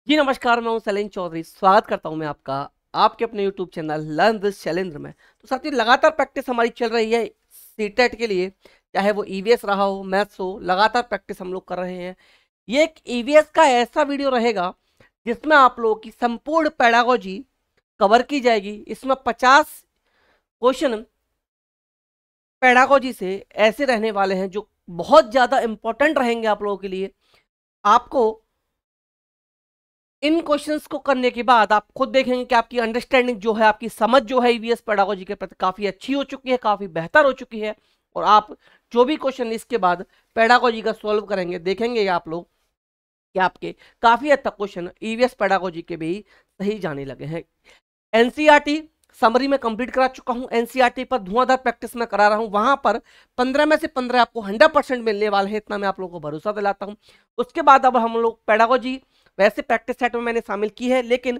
जी नमस्कार, मैं हूं सलीम चौधरी। स्वागत करता हूं मैं आपका आपके अपने YouTube channel learn with Shailendra में। तो साथियों, लगातार प्रैक्टिस हमारी चल रही है सीटेट के लिए, चाहे वो ईवीएस रहा हो, मैथ्स हो, लगातार प्रैक्टिस हम लोग कर रहे हैं। ये एक ईवीएस का ऐसा वीडियो रहेगा जिसमें आप लोगों की संपूर्ण पेडागोजी कवर की जाएगी। इसमें 50 क्वेश्चन पेडागोजी से ऐसे रहने वाले हैं जो बहुत ज्यादा इंपॉर्टेंट रहेंगे आप लोगों के लिए। आपको इन क्वेश्चंस को करने के बाद आप खुद देखेंगे कि आपकी अंडरस्टैंडिंग जो है, आपकी समझ जो है ईवीएस पेडागोजी के प्रति काफी अच्छी हो चुकी है, काफी बेहतर हो चुकी है। और आप जो भी क्वेश्चन इसके बाद पेडागोजी का सॉल्व करेंगे, देखेंगे आप लोग कि आपके काफी हद तक क्वेश्चन ईवीएस पेडागोजी के भी सही जाने लगे हैं। एनसीईआरटी समरी में कंप्लीट करा चुका हूं। एनसीईआरटी पर धुआंधार प्रैक्टिस में करा रहा हूं। वहां पर 15 में से 15 आपको 100% मिलने वाले हैं, इतना मैं आप लोगों को भरोसा दिलाता हूं। उसके बाद अब हम लोग पेडागोजी वैसे प्रैक्टिस सेट में मैंने शामिल की है, लेकिन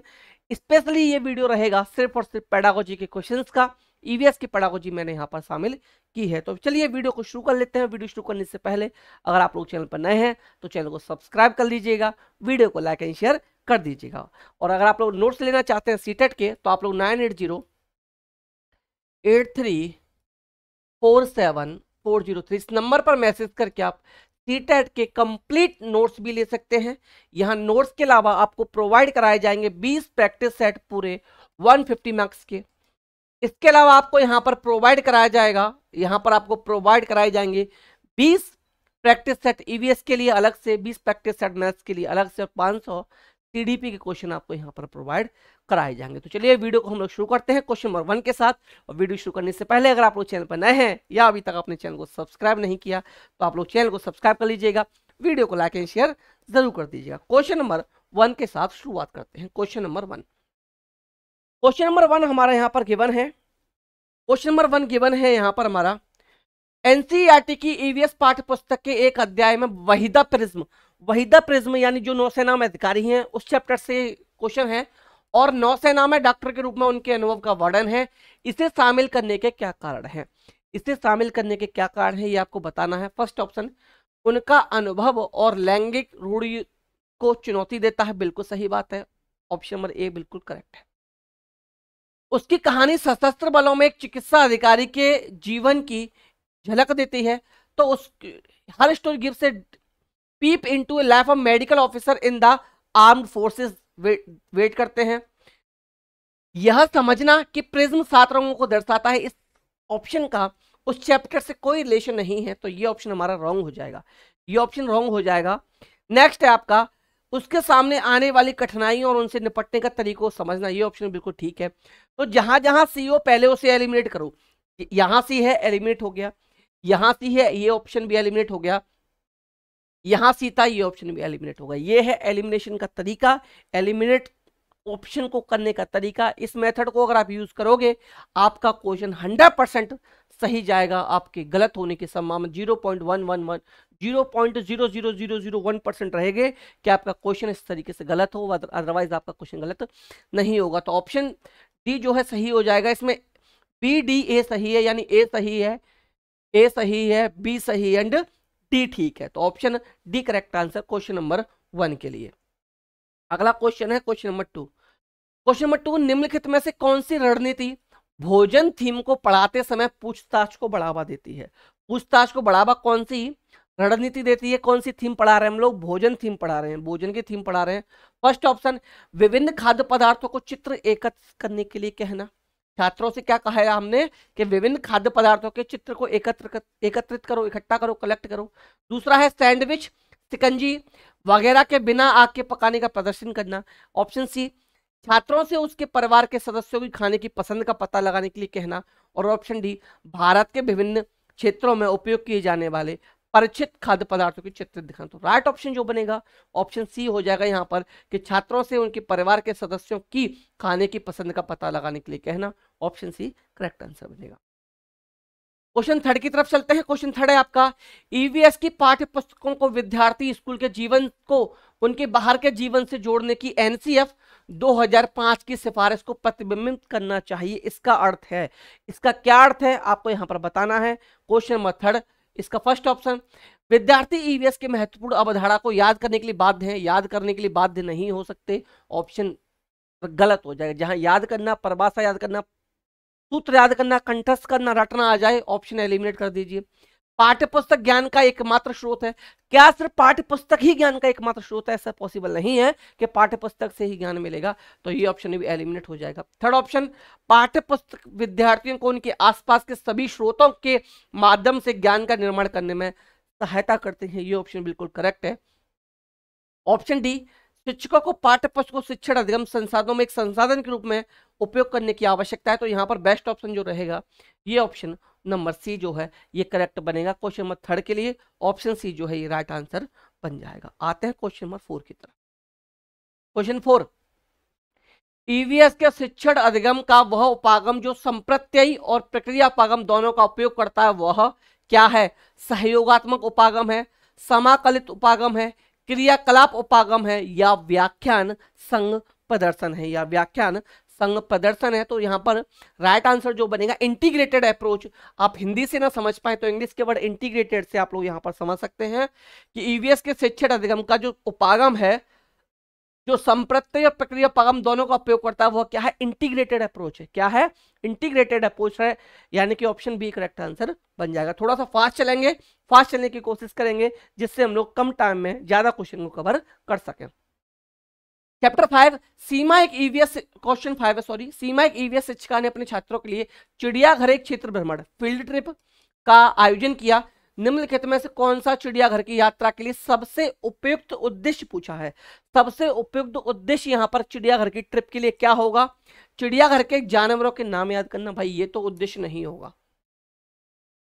स्पेशली ये वीडियो रहेगा सिर्फ और सिर्फ पेडागोजी के क्वेश्चंस का। ईवीएस की पेडागोजी मैंने यहाँ पर शामिल की है। तो चलिए वीडियो को शुरू कर लेते हैं। वीडियो शुरू करने से पहले अगर आप लोग चैनल पर नए हैं तो चैनल को सब्सक्राइब कर लीजिएगा, वीडियो को लाइक एंड शेयर कर दीजिएगा। और अगर आप लोग नोट्स लेना चाहते हैं सीटेट के, तो आप लोग 9808347403 इस नंबर पर मैसेज करके आप सीटेट के कंप्लीट नोट्स भी ले सकते हैं। यहाँ नोट्स के अलावा आपको प्रोवाइड कराए जाएंगे 20 प्रैक्टिस सेट पूरे 150 मार्क्स के। इसके अलावा आपको यहाँ पर प्रोवाइड कराया जाएगा, यहाँ पर आपको प्रोवाइड कराए जाएंगे 20 प्रैक्टिस सेट ईवीएस के लिए अलग से, 20 प्रैक्टिस सेट मैथ्स के लिए अलग से, और 500 टीडीपी के क्वेश्चन आपको यहाँ पर प्रोवाइड कराए जाएंगे। तो चलिए वीडियो को हम लोग शुरू करते हैं क्वेश्चन नंबर 1 के साथ। और वीडियो शुरू करने से पहले अगर आप लोग चैनल पर नए हैं या अभी तक अपने चैनल को सब्सक्राइब नहीं किया, तो आप लोग चैनल को सब्सक्राइब कर लीजिएगा, वीडियो को लाइक एंड शेयर जरूर कर दीजिएगा। क्वेश्चन नंबर 1 के साथ शुरुआत करते हैं। क्वेश्चन नंबर 1 हमारा यहाँ पर गिवन है। क्वेश्चन नंबर 1 गिवन है यहाँ पर हमारा, एनसीईआरटी की ईवीएस पाठ्य पुस्तक के एक अध्याय में वहीदा प्रिज्म यानी जो नौसेना में अधिकारी हैं उस चैप्टर से क्वेश्चन है, और नौसेना में डॉक्टर के रूप में उनके अनुभव का वर्णन है। इसे शामिल करने के क्या कारण है? इसे शामिल करने के क्या कारण है ये आपको बताना है। फर्स्ट ऑप्शन, उनका अनुभव और लैंगिक रूढ़ि को चुनौती देता है। बिल्कुल सही बात है, ऑप्शन नंबर ए बिल्कुल करेक्ट है। उसकी कहानी सशस्त्र बलों में एक चिकित्सा अधिकारी के जीवन की झलक देती है। तो उस हर story gives a peep into a life of medical officer in the armed forces. Wait करते हैं। यह समझना कि प्रिज्म 7 रंगों को दर्शाता है, इस ऑप्शन का उस चैप्टर से कोई रिलेशन नहीं है, तो ये ऑप्शन हमारा रॉन्ग हो जाएगा। ये ऑप्शन रॉन्ग हो जाएगा। नेक्स्ट है आपका, उसके सामने आने वाली कठिनाइयों और उनसे निपटने का तरीकों को समझना। ये ऑप्शन बिल्कुल ठीक है। तो जहां जहां सी हो पहले उसे एलिमिनेट करो। यहां सी है, एलिमिनेट हो गया। यहां सी है, ये ऑप्शन भी एलिमिनेट हो गया। यहां सी था, ये ऑप्शन भी एलिमिनेट हो गया। ये है एलिमिनेशन का तरीका, एलिमिनेट ऑप्शन को करने का तरीका। इस मेथड को अगर आप यूज करोगे, आपका क्वेश्चन 100% सही जाएगा। आपके गलत होने की संभावना 0.000001% रहेगी कि आपका क्वेश्चन इस तरीके से गलत हो, अदरवाइज आपका क्वेश्चन गलत नहीं होगा। तो ऑप्शन डी जो है सही हो जाएगा। इसमें बी डी ए सही है, यानी ए सही है, ए सही है, बी सही है एंड डी ठीक है। तो option D correct answer question number 1 के लिए। अगला क्वेश्चन है क्वेश्चन नंबर 2। क्वेश्चन नंबर 2, निम्नलिखित में से कौन सी रणनीति भोजन थीम को पढ़ाते समय पूछताछ को बढ़ावा देती है? पूछताछ को बढ़ावा कौन सी रणनीति देती है? कौन सी थीम पढ़ा रहे हैं हम लोग? भोजन थीम पढ़ा रहे हैं, भोजन की थीम पढ़ा रहे हैं। फर्स्ट ऑप्शन, विभिन्न खाद्य पदार्थों को चित्र एकत्र करने के लिए कहना। छात्रों से क्या कहा है हमने कि विभिन्न खाद्य पदार्थों के चित्र को एकत्रित करो, इकट्ठा करो, कलेक्ट करो। दूसरा है सैंडविच, शिकंजी वगैरह के बिना आग के पकाने का प्रदर्शन करना। ऑप्शन सी, छात्रों से उसके परिवार के सदस्यों की खाने की पसंद का पता लगाने के लिए कहना। और ऑप्शन डी, भारत के विभिन्न क्षेत्रों में उपयोग किए जाने वाले परिचित खाद्य पदार्थों की चित्र दिखाना। तो राइट ऑप्शन जो बनेगा ऑप्शन सी हो जाएगा यहाँ पर, कि छात्रों से उनके परिवार के सदस्यों की खाने की पसंद का पता लगाने के लिए कहना। ऑप्शन सी करेक्ट आंसर बनेगा। क्वेश्चन 3 की तरफ चलते हैं। क्वेश्चन 3 है आपका, ईवीएस की पाठ्य पुस्तकों को विद्यार्थी स्कूल के जीवन को उनके बाहर के जीवन से जोड़ने की एनसीएफ 2005 की सिफारिश को प्रतिबिंबित करना चाहिए। इसका अर्थ है, इसका क्या अर्थ है आपको यहां पर बताना है। क्वेश्चन नंबर 3, इसका फर्स्ट ऑप्शन, विद्यार्थी ईवीएस के महत्वपूर्ण अवधारणा को याद करने के लिए बाध्य हैं, याद करने के लिए बाध्य नहीं हो सकते, ऑप्शन गलत हो जाएगा। जहां याद करना, परिभाषा याद करना, सूत्र याद करना, कंठस्थ करना, रटना आ जाए, ऑप्शन एलिमिनेट कर दीजिए। पाठ्यपुस्तक ज्ञान का एकमात्र स्रोत है, क्या सिर्फ पाठ्यपुस्तक ही ज्ञान का एकमात्र स्रोत है? ऐसा पॉसिबल नहीं है कि पाठ्यपुस्तक से ही ज्ञान मिलेगा, तो ये ऑप्शन भी एलिमिनेट हो जाएगा। थर्ड ऑप्शन, पाठ्यपुस्तक विद्यार्थियों को उनके आसपास के सभी स्रोतों के माध्यम से ज्ञान का निर्माण करने में सहायता करते हैं, ये ऑप्शन बिल्कुल करेक्ट है। ऑप्शन डी, शिक्षकों को पाठ्य पुस्तक को शिक्षण अधिगम संसाधनों में एक संसाधन के रूप में उपयोग करने की आवश्यकता है, तो यहाँ पर बेस्ट ऑप्शन जो रहेगा ये ऑप्शन नंबर सी जो है ये करेक्ट बनेगा क्वेश्चन नंबर थर्ड के लिए। ऑप्शन सी जो है ये राइट आंसर बन जाएगा। आते हैं क्वेश्चन नंबर 4 की तरफ। क्वेश्चन 4, ईवीएस के शिक्षण अधिगम का वह उपागम जो संप्रत्ययी और प्रक्रिया उपागम दोनों का उपयोग करता है वह क्या है? सहयोगात्मक उपागम है, समाकलित उपागम है, क्रियाकलाप उपागम है, या व्याख्यान संग प्रदर्शन है, या व्याख्यान संग प्रदर्शन है। तो यहाँ पर राइट आंसर जो बनेगा इंटीग्रेटेड अप्रोच। आप हिंदी से ना समझ पाए तो इंग्लिश के वर्ड इंटीग्रेटेड से आप लोग यहाँ पर समझ सकते हैं कि ईवीएस के शिक्षण अधिगम का जो उपागम है जो संप्रत्यय और प्रक्रिया उपागम दोनों का उपयोग करता है वह क्या है? इंटीग्रेटेड अप्रोच है। क्या है? इंटीग्रेटेड अप्रोच है, यानी कि ऑप्शन बी करेक्ट आंसर बन जाएगा। थोड़ा सा फास्ट चलेंगे, फास्ट चलने की कोशिश करेंगे जिससे हम लोग कम टाइम में ज्यादा क्वेश्चन को कवर कर सकें। चैप्टर 5, सीमा एक ईवीएस, क्वेश्चन 5 है सॉरी, सीमा एक ईवीएस शिक्षिका ने अपने छात्रों के लिए चिड़ियाघर एक क्षेत्र भ्रमण फील्ड ट्रिप का आयोजन किया। निम्नलिखित में से कौन सा चिड़ियाघर की यात्रा के लिए सबसे उपयुक्त उद्देश्य पूछा है? सबसे उपयुक्त उद्देश्य यहाँ पर चिड़ियाघर की ट्रिप के लिए क्या होगा? चिड़ियाघर के जानवरों के नाम याद करना। भाई ये तो उद्देश्य नहीं होगा।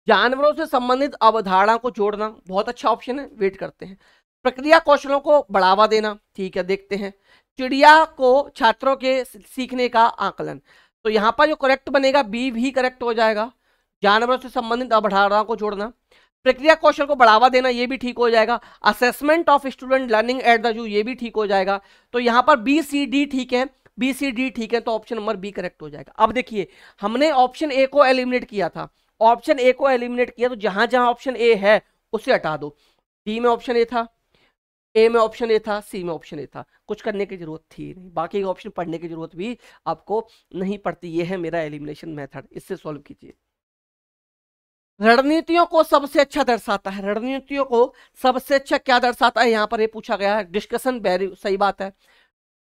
जानवरों से संबंधित अवधारणा को जोड़ना, बहुत अच्छा ऑप्शन है, वेट करते हैं। प्रक्रिया कौशलों को बढ़ावा देना, ठीक है देखते हैं। चिड़िया को छात्रों के सीखने का आकलन, तो यहाँ पर जो करेक्ट बनेगा बी भी करेक्ट हो जाएगा। जानवरों से संबंधित अवधारणा को जोड़ना, प्रक्रिया कौशल को बढ़ावा देना, ये भी ठीक हो जाएगा। Assessment of student learning at the zoo, ये भी ठीक हो जाएगा। तो यहाँ पर बी सी डी ठीक है, बी सी डी ठीक है, तो ऑप्शन नंबर बी करेक्ट हो जाएगा। अब देखिए हमने ऑप्शन ए को एलिमिनेट किया था, ऑप्शन ए को एलिमिनेट किया तो जहां जहां ऑप्शन ए है उसे हटा दो। डी में ऑप्शन ए था, ए में ऑप्शन ए था, सी में ऑप्शन ए था, कुछ करने की जरूरत थी नहीं, बाकी ऑप्शन पढ़ने की जरूरत भी आपको नहीं पड़ती। ये है मेरा एलिमिनेशन मेथड, इससे सॉल्व कीजिए। रणनीतियों को सबसे अच्छा दर्शाता है, रणनीतियों को सबसे अच्छा क्या दर्शाता है? यहाँ पर ये पूछा गया है। डिस्कशन वेरी सही बात है,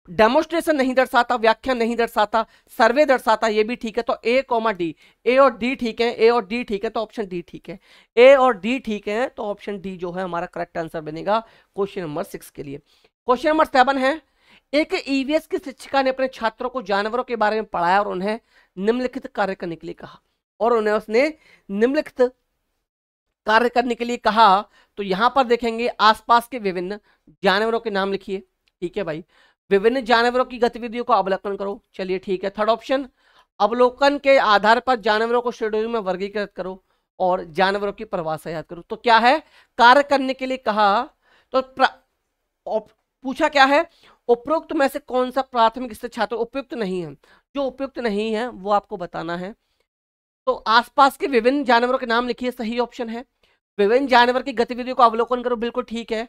डेमोस्ट्रेशन नहीं दर्शाता, व्याख्यान नहीं दर्शाता, सर्वे दर्शाता, ये भी ठीक है। तो ए कॉमा डी, ए और डी ठीक है, ए और डी ठीक है, तो ऑप्शन डी ठीक है। ए और डी ठीक है, तो ऑप्शन डी जो है हमारा करेक्ट आंसर बनेगा क्वेश्चन नंबर 6 के लिए। क्वेश्चन नंबर 7 है, एक ईवीएस की शिक्षिका ने अपने छात्रों को जानवरों के बारे में पढ़ाया और उन्हें निम्नलिखित कार्य करने के लिए कहा, और उन्हें उसने निम्नलिखित कार्य करने के लिए कहा। तो यहां पर देखेंगे आसपास के विभिन्न जानवरों के नाम लिखिए, ठीक है भाई। विभिन्न जानवरों की गतिविधियों को अवलोकन करो, चलिए ठीक है। थर्ड ऑप्शन, अवलोकन के आधार पर जानवरों को श्रेणियों में वर्गीकृत करो और जानवरों की परिभाषा याद करो। तो क्या है? कार्य करने के लिए कहा, तो पूछा क्या है? उपयुक्त में से कौन सा प्राथमिक स्तर छात्र उपयुक्त नहीं है? जो उपयुक्त नहीं है वो आपको बताना है। तो आसपास के विभिन्न जानवरों के नाम लिखिए, सही ऑप्शन है। विभिन्न जानवर की गतिविधियों को अवलोकन करो, बिल्कुल ठीक है।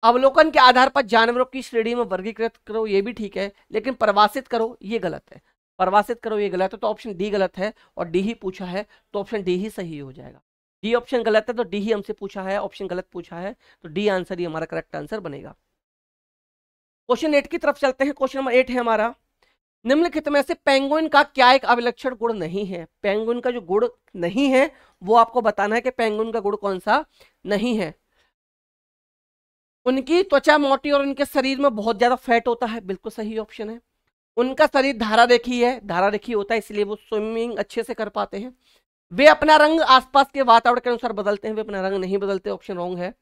अवलोकन के आधार पर जानवरों की श्रेणी में वर्गीकृत करो, ये भी ठीक है, लेकिन परिभाषित करो ये गलत है, परिभाषित करो ये गलत है, तो ऑप्शन डी गलत है और डी ही पूछा है, तो ऑप्शन डी ही सही हो जाएगा। डी ऑप्शन गलत है तो डी ही हमसे पूछा है, ऑप्शन गलत पूछा है, तो डी आंसर ही हमारा करेक्ट आंसर बनेगा। क्वेश्चन 8 की तरफ चलते हैं। क्वेश्चन नंबर 8 है हमारा, निम्नलिखित में से पेंगुइन का क्या एक अविलक्षण गुण नहीं है? पेंगुइन का जो गुण नहीं है वो आपको बताना है कि पेंगुइन का गुण कौन सा नहीं है। उनकी त्वचा मोटी और उनके शरीर में बहुत ज्यादा फैट होता है, बिल्कुल सही ऑप्शन है। उनका शरीर धारारेखी है, धारारेखी होता है इसलिए वो स्विमिंग अच्छे से कर पाते हैं। वे अपना रंग आसपास के वातावरण के अनुसार बदलते हैं, वे अपना रंग नहीं बदलते, ऑप्शन रॉन्ग है।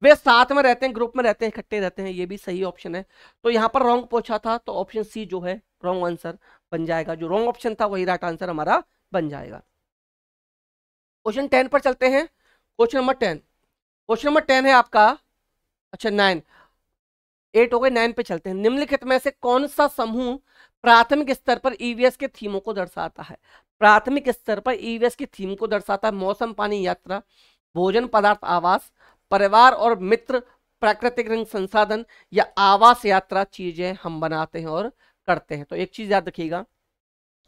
वे साथ में रहते हैं, ग्रुप में रहते हैं, इकट्ठे रहते हैं, ये भी सही ऑप्शन है। तो यहाँ पर रॉन्ग पूछा था, तो ऑप्शन सी जो है रॉन्ग आंसर बन जाएगा। जो रॉन्ग ऑप्शन था वही राइट आंसर हमारा बन जाएगा। क्वेश्चन 10 पर चलते हैं। क्वेश्चन नंबर 10, क्वेश्चन नंबर 10 है आपका, अच्छा 9, 8 हो गए, 9 पे चलते हैं। निम्नलिखित में से कौन सा समूह प्राथमिक स्तर पर ईवीएस के थीमों को दर्शाता है? प्राथमिक स्तर पर ईवीएस की थीम को दर्शाता है। मौसम, पानी, यात्रा, भोजन, पदार्थ, आवास, परिवार और मित्र, प्राकृतिक रंग, संसाधन, या आवास, यात्रा, चीजें हम बनाते हैं और करते हैं। तो एक चीज याद रखिएगा,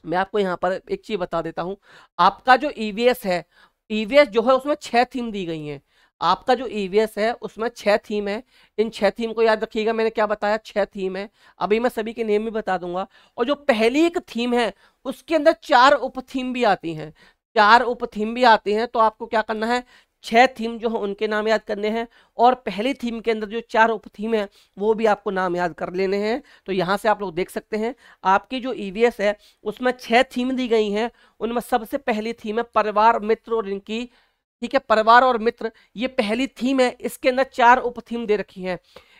मैं आपको यहाँ पर एक चीज बता देता हूं। आपका जो ईवीएस है, ईवीएस जो है उसमें 6 थीम दी गई हैं। आपका जो ईवीएस है उसमें 6 थीम है। इन 6 थीम को याद रखिएगा, मैंने क्या बताया, 6 थीम है। अभी मैं सभी के नेम भी बता दूंगा। और जो पहली एक थीम है उसके अंदर 4 उप थीम भी आती हैं, 4 उप थीम भी आती हैं। तो आपको क्या करना है, 6 थीम जो है उनके नाम याद करने हैं, और पहली थीम के अंदर जो 4 उप थीम है वो भी आपको नाम याद कर लेने हैं। तो यहां से आप लोग देख सकते हैं, आपकी जो ईवीएस है उसमें 6 थीम दी गई हैं। उनमें सबसे पहली थीम है परिवार, मित्र और इनकी, ठीक है, परिवार और मित्र, ये पहली थीम है। इसके अंदर 4 उप थीम दे रखी हैं।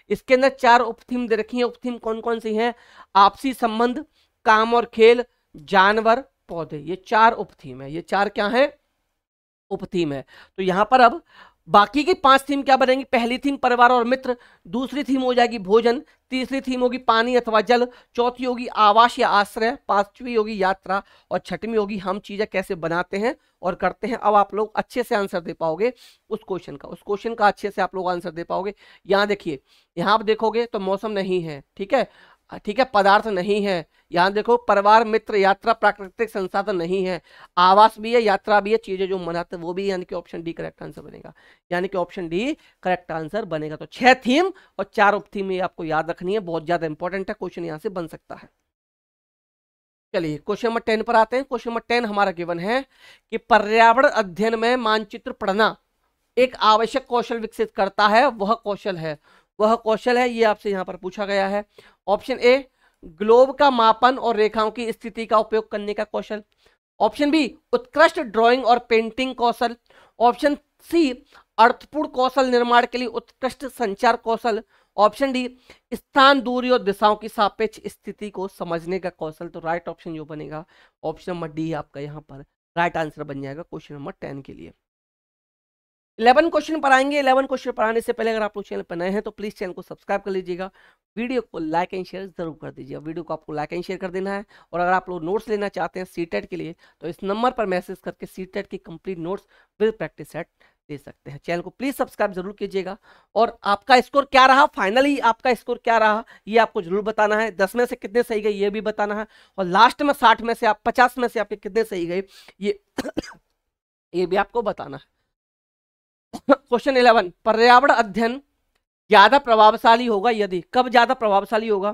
इसके अंदर 4 उप थीम दे रखी हैं। उप थीम कौन कौन सी हैं? आपसी संबंध, काम और खेल, जानवर, पौधे, ये 4 उप थीम है। ये 4 क्या है? उप थीम है। तो यहां पर अब बाकी की 5 थीम क्या बनेंगी? पहली थीम परिवार और मित्र, दूसरी थीम हो जाएगी भोजन, तीसरी थीम होगी पानी अथवा जल, चौथी होगी आवास या आश्रय, पांचवी होगी यात्रा, और छठवीं होगी हम चीजें कैसे बनाते हैं और करते हैं। अब आप लोग अच्छे से आंसर दे पाओगे उस क्वेश्चन का अच्छे से आप लोग आंसर दे पाओगे। यहाँ देखिए, यहाँ आप देखोगे तो मौसम नहीं है, ठीक है, ठीक है, पदार्थ नहीं है। यहाँ देखो परिवार, मित्र, यात्रा, प्राकृतिक संसाधन नहीं है, आवास भी है, यात्रा भी है, चीजें जो मनाते हैं वो भी, यानी कि ऑप्शन डी करेक्ट आंसर बनेगा। यानी कि ऑप्शन डी करेक्ट आंसर बनेगा। तो 6 थीम और 4 उप थीम ये आपको याद रखनी है, बहुत ज्यादा इंपॉर्टेंट है, क्वेश्चन यहाँ से बन सकता है। चलिए क्वेश्चन नंबर 10 पर आते हैं। क्वेश्चन नंबर 10 हमारा गिवन है कि पर्यावरण अध्ययन में मानचित्र पढ़ना एक आवश्यक कौशल विकसित करता है, वह कौशल है, ये आपसे यहां पर पूछा गया है। ऑप्शन ए, ग्लोब का मापन और रेखाओं की स्थिति का उपयोग करने का कौशल। ऑप्शन बी, उत्कृष्ट ड्राइंग और पेंटिंग कौशल। ऑप्शन सी, अर्थपूर्ण कौशल निर्माण के लिए उत्कृष्ट संचार कौशल। ऑप्शन डी, स्थान, दूरी और दिशाओं की सापेक्ष स्थिति को समझने का कौशल। तो राइट ऑप्शन जो बनेगा, ऑप्शन नंबर डी आपका यहाँ पर राइट आंसर बन जाएगा क्वेश्चन नंबर 10 के लिए। 11 क्वेश्चन पर आएंगे। 11 क्वेश्चन पर आने से पहले अगर आप लोग चैनल पर नए हैं तो प्लीज चैनल को सब्सक्राइब कर लीजिएगा, वीडियो को लाइक एंड शेयर जरूर कर दीजिएगा। वीडियो को आपको लाइक एंड शेयर कर देना है। और अगर आप लोग नोट्स लेना चाहते हैं सीटेट के लिए तो इस नंबर पर मैसेज करके सीटेट की complete notes with practice set दे सकते हैं। चैनल को प्लीज सब्सक्राइब जरूर कीजिएगा। और आपका स्कोर क्या रहा, फाइनली आपका स्कोर क्या रहा ये आपको जरूर बताना है। 10 में से कितने सही गए ये भी बताना है, और लास्ट में 60 में से आप 50 में से आपके कितने सही गए ये ये भी आपको बताना है। क्वेश्चन 11, पर्यावरण अध्ययन ज्यादा प्रभावशाली होगा यदि, कब ज्यादा प्रभावशाली होगा?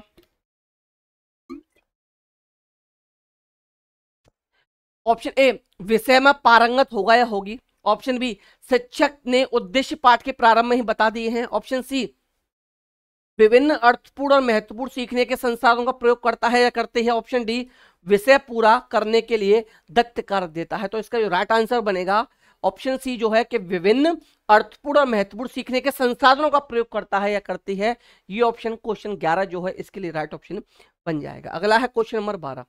ऑप्शन ए, विषय में पारंगत होगा या होगी। ऑप्शन बी, शिक्षक ने उद्देश्य पाठ के प्रारंभ में ही बता दिए हैं। ऑप्शन सी, विभिन्न अर्थपूर्ण और महत्वपूर्ण सीखने के संसाधनों का प्रयोग करता है या करती है। ऑप्शन डी, विषय पूरा करने के लिए दत्त कर देता है। तो इसका जो राइट आंसर बनेगा ऑप्शन सी जो है कि विभिन्न अर्थपूर्ण और महत्वपूर्ण सीखने के संसाधनों का प्रयोग करता है या करती है। ये ऑप्शन क्वेश्चन 11 जो है इसके लिए राइट ऑप्शन बन जाएगा। अगला है क्वेश्चन नंबर 12।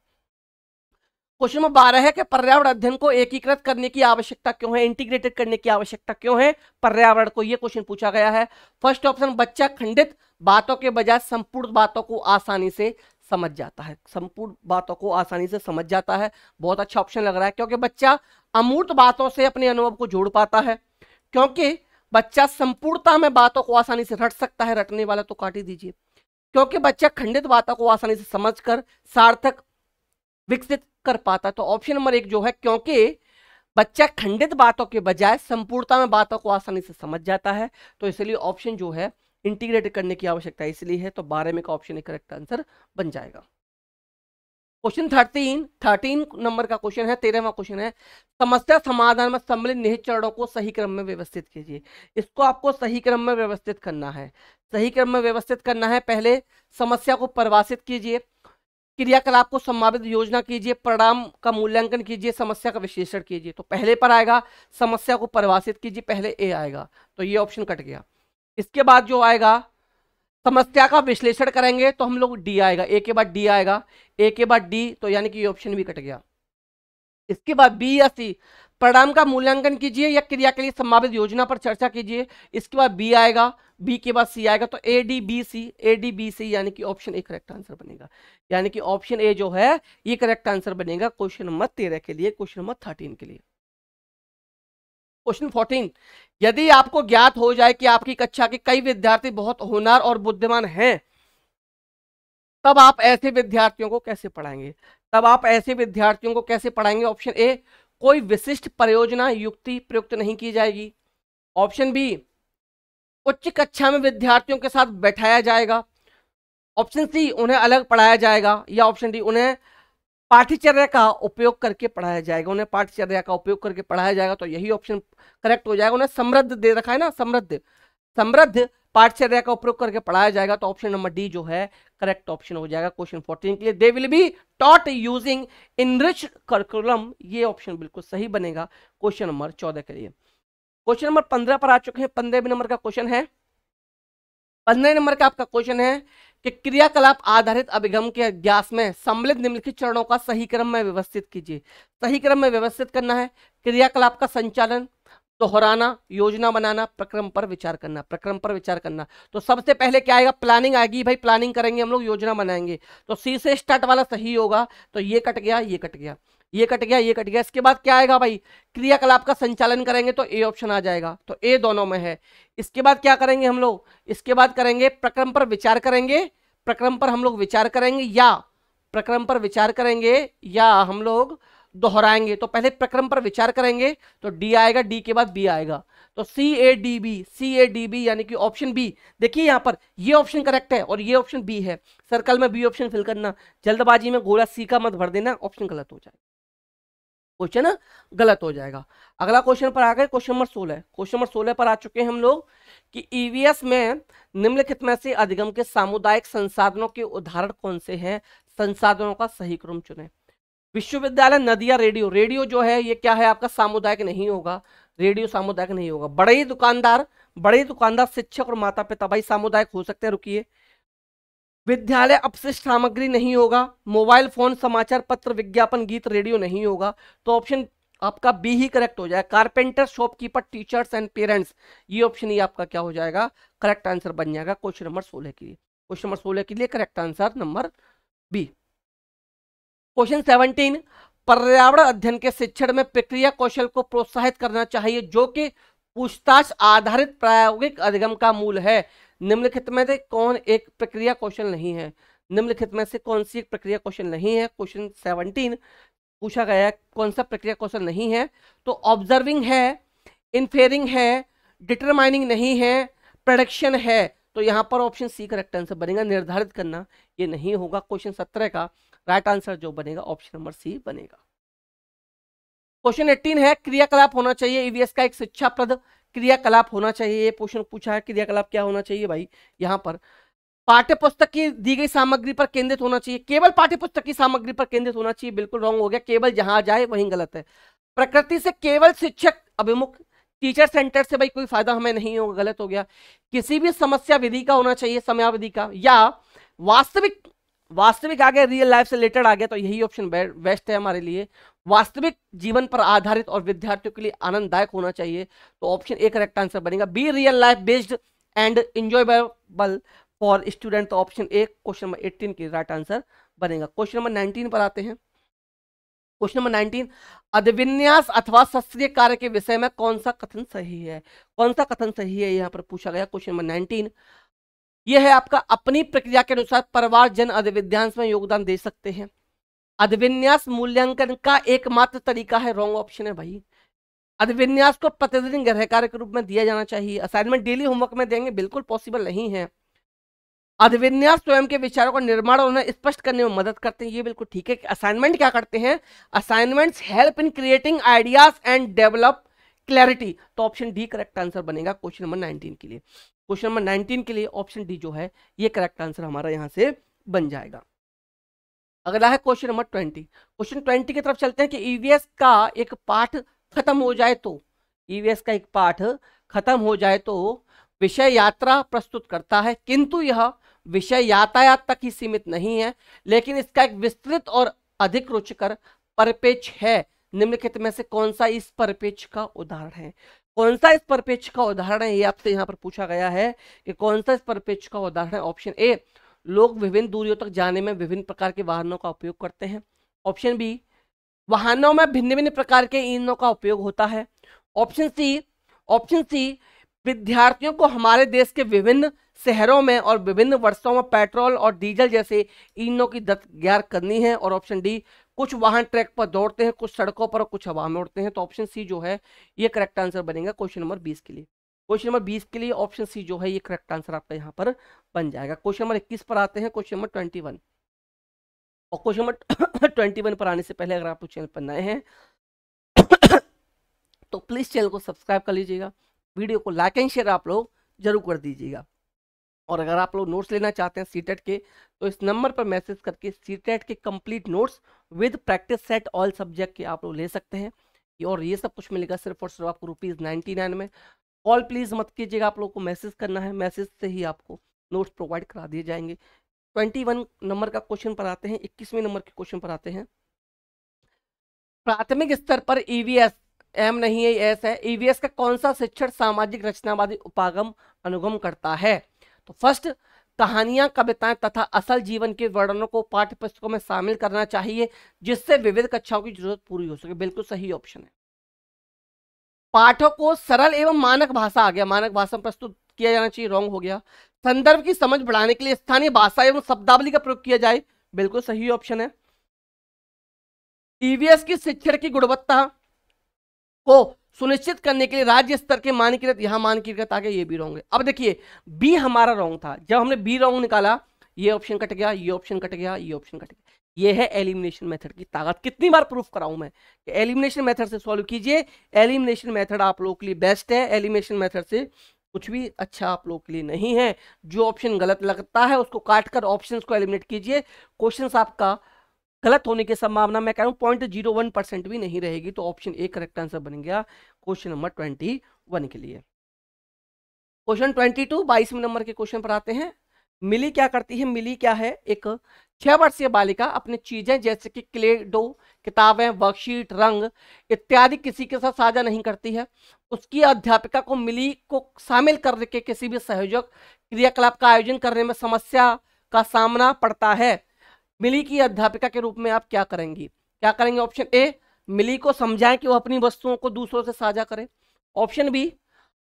क्वेश्चन नंबर 12 है कि पर्यावरण अध्ययन को एकीकृत करने की आवश्यकता क्यों है, इंटीग्रेटेड करने की आवश्यकता क्यों है पर्यावरण को, ये क्वेश्चन पूछा गया है। फर्स्ट ऑप्शन, बच्चा खंडित बातों के बजाय संपूर्ण बातों को आसानी से समझ जाता है, संपूर्ण बातों को आसानी से समझ जाता है। बहुत अच्छा ऑप्शन लग रहा है, क्योंकि बच्चा अमूर्त बातों से अपने अनुभव को जोड़ पाता है, क्योंकि बच्चा संपूर्णता में बातों को आसानी से रट सकता है, रटने वाला तो काट ही दीजिए, क्योंकि बच्चा खंडित बातों को आसानी से समझकर सार्थक विकसित कर पाता। तो ऑप्शन नंबर 1 जो है, क्योंकि बच्चा खंडित बातों के बजाय संपूर्णता में बातों को आसानी से समझ जाता है, तो इसलिए ऑप्शन जो है इंटीग्रेट करने की आवश्यकता इसलिए है। तो 12 में का ऑप्शन एक करेक्ट आंसर बन जाएगा। क्वेश्चन 13 नंबर का क्वेश्चन है, 13वां क्वेश्चन है, समस्या समाधान में सम्मिलित निहित चरणों को सही क्रम में व्यवस्थित कीजिए। इसको आपको सही क्रम में व्यवस्थित करना है, सही क्रम में व्यवस्थित करना है। पहले समस्या को परिभाषित कीजिए, क्रियाकलाप को संभावित योजना कीजिए, परिणाम का मूल्यांकन कीजिए, समस्या का विश्लेषण कीजिए। तो पहले पर आएगा समस्या को परिभाषित कीजिए, पहले ए आएगा, तो ये ऑप्शन कट गया। इसके बाद जो आएगा समस्या का विश्लेषण करेंगे तो हम लोग डी आएगा, ए के बाद डी आएगा, ए के बाद डी, तो यानी कि ये ऑप्शन भी कट गया। इसके बाद बी या सी, परिणाम का मूल्यांकन कीजिए या क्रिया के लिए संभावित योजना पर चर्चा कीजिए। इसके बाद बी आएगा, बी के बाद सी आएगा, तो ए डी बी सी, यानी कि ऑप्शन ए करेक्ट आंसर बनेगा। यानी कि ऑप्शन ए जो है ये करेक्ट आंसर बनेगा क्वेश्चन नंबर 13 के लिए, क्वेश्चन नंबर 13 के लिए। क्वेश्चन 14, यदि आपको ज्ञात हो जाए कि आपकी कक्षा के कई विद्यार्थी बहुत होनहार और बुद्धिमान हैं, तब आप ऐसे विद्यार्थियों को कैसे पढ़ाएंगे? तब आप ऐसे विद्यार्थियों को कैसे पढ़ाएंगे? ऑप्शन ए, कोई विशिष्ट परियोजना युक्ति प्रयुक्त नहीं की जाएगी। ऑप्शन बी, उच्च कक्षा में विद्यार्थियों के साथ बैठाया जाएगा। ऑप्शन सी, उन्हें अलग पढ़ाया जाएगा। या ऑप्शन डी, उन्हें पाठ्यचर्या का उपयोग करके पढ़ाया जाएगा। उन्हें पाठ्यचर्या का उपयोग करके पढ़ाया जाएगा, तो यही ऑप्शन करेक्ट हो जाएगा। उन्हें समृद्ध दे रखा है ना, समृद्ध पाठ्यचर्या का उपयोग करके पढ़ाया जाएगा, तो ऑप्शन नंबर डी जो है करेक्ट ऑप्शन हो जाएगा क्वेश्चन 14 के लिए। They will be taught using enrich curriculum, ये ऑप्शन बिल्कुल सही बनेगा क्वेश्चन नंबर 14 के लिए। क्वेश्चन नंबर 15 पर आ चुके हैं। 15 नंबर का क्वेश्चन है, 15 नंबर का आपका क्वेश्चन है कि क्रियाकलाप आधारित अभिगम के अभ्यास में सम्मिलित निम्नलिखित चरणों का सही क्रम में व्यवस्थित कीजिए। सही क्रम में व्यवस्थित करना है, क्रियाकलाप का संचालन, दोहराना, योजना बनाना, प्रक्रम पर विचार करना। प्रक्रम पर विचार करना, तो सबसे पहले क्या आएगा? प्लानिंग आएगी भाई, प्लानिंग करेंगे हम लोग, योजना बनाएंगे, तो सी से स्टार्ट वाला सही होगा। तो ये कट गया, ये कट गया, ये कट गया, ये कट गया। इसके बाद क्या आएगा भाई? क्रियाकलाप का संचालन करेंगे, तो ए ऑप्शन आ जाएगा, तो ए दोनों में है। इसके बाद क्या करेंगे हम लोग? इसके बाद करेंगे प्रक्रम पर विचार करेंगे, प्रक्रम पर हम लोग विचार करेंगे, या प्रक्रम पर विचार करेंगे या हम लोग दोहराएंगे। तो पहले प्रक्रम पर विचार करेंगे, तो डी आएगा, डी के बाद बी आएगा, तो C A D B, C A D B यानी कि ऑप्शन बी। देखिए यहाँ पर ये ऑप्शन करेक्ट है और ये ऑप्शन बी है। सर्कल में बी ऑप्शन फिल करना, जल्दबाजी में गोला सी का मत भर देना, ऑप्शन गलत हो जाएगा, क्वेश्चन गलत हो जाएगा। अगला क्वेश्चन पर आ गए, क्वेश्चन नंबर 16। क्वेश्चन नंबर 16 पर आ चुके हैं हम लोग कि ईवीएस में निम्नलिखित में से अधिगम के सामुदायिक संसाधनों के उदाहरण कौन से हैं? संसाधनों का सही क्रम चुनें। विश्वविद्यालय, नदियां, रेडियो। रेडियो जो है ये क्या है आपका? सामुदायिक नहीं होगा, रेडियो सामुदायिक नहीं होगा। बड़े ही दुकानदार, शिक्षक और माता पिता, भाई सामुदायिक हो सकते हैं, रुकिए। विद्यालय अपशिष्ट सामग्री नहीं होगा। मोबाइल फोन, समाचार पत्र, विज्ञापन, गीत, रेडियो नहीं होगा, तो ऑप्शन आपका बी ही करेक्ट हो जाएगा। Carpenter, shopkeeper, teachers and parents, ये ऑप्शन ही आपका क्या हो जाएगा? करेक्ट आंसर बन जाएगा क्वेश्चन नंबर 16 के लिए। क्वेश्चन नंबर 16 के लिए correct answer number B. Question 17, पर्यावरण अध्ययन के शिक्षण में प्रक्रिया कौशल को प्रोत्साहित करना चाहिए, जो कि पूछताछ आधारित प्रायोगिक अधिगम का मूल है। निम्नलिखित में से कौन एक प्रक्रिया कौशल नहीं है? निम्नलिखित में से कौन सी एक प्रक्रिया कौशल नहीं है? क्वेश्चन 17 पूछा गया है, कौन सा प्रक्रिया कौशल नहीं है? तो ऑब्जर्विंग है, इन्फेरिंग है, डिटरमाइनिंग नहीं है, प्रेडिक्शन है, तो यहां पर ऑप्शन सी करेक्ट आंसर बनेगा। निर्धारित करना ये नहीं होगा। क्वेश्चन 17 का राइट आंसर जो बनेगा ऑप्शन नंबर सी बनेगा। क्वेश्चन 18 है, क्रियाकलाप होना चाहिए ईवीएस का एक शिक्षाप्रद क्रियाकलाप होना चाहिए। ये क्वेश्चन पूछा है, क्रियाकलाप क्या होना चाहिए भाई? यहाँ पर पाठ्य पुस्तक की दी गई सामग्री पर केंद्रित होना चाहिए। केवल पाठ्य पुस्तक की सामग्री पर केंद्रित होना चाहिए, बिल्कुल रॉन्ग हो गया। केवल जहां जाए वहीं गलत है। प्रकृति से केवल शिक्षक अभिमुख, टीचर सेंटर से भाई कोई फायदा हमें नहीं होगा, गलत हो गया। किसी भी समस्या विधि का होना चाहिए, समयाविधि का, या वास्तविक आ गया, रियल लाइफ से रिलेटेड आ गया, तो यही ऑप्शन बेस्ट है हमारे लिए। वास्तविक जीवन पर आधारित और विद्यार्थियों के लिए आनंददायक होना चाहिए, तो ऑप्शन ए करेक्ट आंसर बनेगा। Be real life based and enjoyable for student, तो ऑप्शन ए क्वेश्चन नंबर 18 की राइट आंसर बनेगा। क्वेश्चन नंबर 19 पर आते हैं। क्वेश्चन नंबर 19, अभिविन्यास अथवा शास्त्रीय कार्य के विषय में कौन सा कथन सही है? कौन सा कथन सही है यहाँ पर पूछा गया। क्वेश्चन नंबर 19 ये है आपका, अपनी प्रक्रिया के अनुसार परिवार जन अधिविन्यास में योगदान दे सकते हैं। अधिविन्यास मूल्यांकन का एकमात्र तरीका है, रॉन्ग ऑप्शन है भाई। अधिविन्यास को प्रतिदिन गृह कार्य के रूप में दिया जाना चाहिए। असाइनमेंट डेली होमवर्क में देंगे, बिल्कुल पॉसिबल नहीं है। अधिविन्यास स्वयं के विचारों का निर्माण और उन्हें स्पष्ट करने में मदद करते हैं, ये बिल्कुल ठीक है। असाइनमेंट क्या करते हैं? Assignments help in creating ideas and develop clarity, तो ऑप्शन डी करेक्ट आंसर बनेगा क्वेश्चन नंबर 19 के लिए। क्वेश्चन नंबर 19 के लिए ऑप्शन डी जो है ये करेक्ट आंसर हमारा यहां से बन जाएगा। अगला है क्वेश्चन नंबर 20। क्वेश्चन 20 की तरफ चलते हैं कि ईवीएस का एक पाठ खत्म हो जाए तो, ईवीएस का एक पाठ खत्म हो जाए तो विषय यात्रा प्रस्तुत करता है, किंतु यह विषय यातायात तक ही सीमित नहीं है, लेकिन इसका एक विस्तृत और अधिक रुचिकर परिपेक्ष है। निम्नलिखित में से कौन सा इस परिपेक्ष का उदाहरण है? कौन सा इस परिपेक्ष का उदाहरण है, ये आपसे यहाँ पर पूछा गया है कि कौन सा इस परिपेक्ष का उदाहरण है। ऑप्शन ए, लोग विभिन्न दूरियों तक जाने में विभिन्न प्रकार के वाहनों का उपयोग करते हैं। ऑप्शन बी, वाहनों में भिन्न भिन्न प्रकार के ईंधनों का उपयोग होता है। ऑप्शन सी विद्यार्थियों को हमारे देश के विभिन्न शहरों में और विभिन्न वर्षों में पेट्रोल और डीजल जैसे ईंधनों की दस्तगिरी करनी है। और ऑप्शन डी कुछ वाहन ट्रैक पर दौड़ते हैं, कुछ सड़कों पर और कुछ हवा में उड़ते हैं। तो ऑप्शन सी जो है ये करेक्ट आंसर बनेगा क्वेश्चन नंबर 20 के लिए। क्वेश्चन नंबर 20 के लिए ऑप्शन सी जो है ये करेक्ट आंसर आपका यहाँ पर बन जाएगा। क्वेश्चन नंबर 21 पर आते हैं, क्वेश्चन नंबर 21। और क्वेश्चन नंबर 21 पर आने से पहले अगर आप चैनल पर नए हैं तो प्लीज चैनल को सब्सक्राइब कर लीजिएगा, वीडियो को लाइक एंड शेयर आप लोग जरूर कर दीजिएगा। और अगर आप लोग नोट्स लेना चाहते हैं सीटेट के तो इस नंबर पर मैसेज करके सीटेट के complete notes with practice set all subject के आप लोग ले सकते हैं। और ये सब कुछ मिलेगा सिर्फ और सिर्फ आपको ₹99 में। कॉल प्लीज मत कीजिएगा, आप लोग को मैसेज करना है, मैसेज से ही आपको नोट्स प्रोवाइड करा दिए जाएंगे। 21 नंबर का क्वेश्चन पर आते हैं, 21वें नंबर के क्वेश्चन पर आते हैं। प्राथमिक स्तर पर ईवीएस, एम नहीं है एस है, ईवीएस का कौन सा शिक्षण सामाजिक रचनावादी उपागम अनुगम करता है? तो फर्स्ट, कहानियां, कविताएं तथा असल जीवन के वर्णनों को पाठ्य पुस्तकों में शामिल करना चाहिए जिससे विविध कक्षाओं की जरूरत पूरी हो सके। बिल्कुल सही ऑप्शन है। पाठों को सरल एवं मानक भाषा, आ गया मानक भाषा में प्रस्तुत किया जाना चाहिए, रॉन्ग हो गया। संदर्भ की समझ बढ़ाने के लिए स्थानीय भाषा एवं शब्दावली का प्रयोग किया जाए, बिल्कुल सही ऑप्शन है। ईवीएस की शिक्षण की गुणवत्ता को सुनिश्चित करने के लिए राज्य स्तर के मानकीकृत, यहां मानकीकृत आ गया, ये भी रॉन्ग है। अब देखिए बी हमारा रॉन्ग था, जब हमने बी रॉन्ग निकाला ये ऑप्शन कट गया, ये ऑप्शन कट गया, ये ऑप्शन कट गया। ये है एलिमिनेशन मेथड की ताकत। कितनी बार प्रूफ कराऊं मैं कि एलिमिनेशन मेथड से सॉल्व कीजिए। एलिमिनेशन मेथड आप लोगों के लिए बेस्ट है, एलिमिनेशन मेथड से कुछ भी अच्छा आप लोगों के लिए नहीं है। जो ऑप्शन गलत लगता है उसको काटकर ऑप्शंस को एलिमिनेट कीजिए, क्वेश्चंस आपका गलत होने की संभावना मैं कह रहा हूं 0.01% भी नहीं रहेगी। तो ऑप्शन ए करेक्ट आंसर बन गया क्वेश्चन नंबर 21 के लिए। क्वेश्चन 22 22वें नंबर के क्वेश्चन पर आते हैं। मिली क्या करती है? मिली क्या है? एक 6 वर्षीय बालिका अपनी चीजें जैसे कि क्ले डो, किताबें, वर्कशीट, रंग इत्यादि किसी के साथ साझा नहीं करती है। उसकी अध्यापिका को मिली को शामिल करने के किसी भी सहयोजक क्रियाकलाप का आयोजन करने में समस्या का सामना पड़ता है। मिली की अध्यापिका के रूप में आप क्या करेंगी? क्या करेंगे? ऑप्शन ए, मिली को समझाएं कि वो अपनी वस्तुओं को दूसरों से साझा करे। ऑप्शन बी,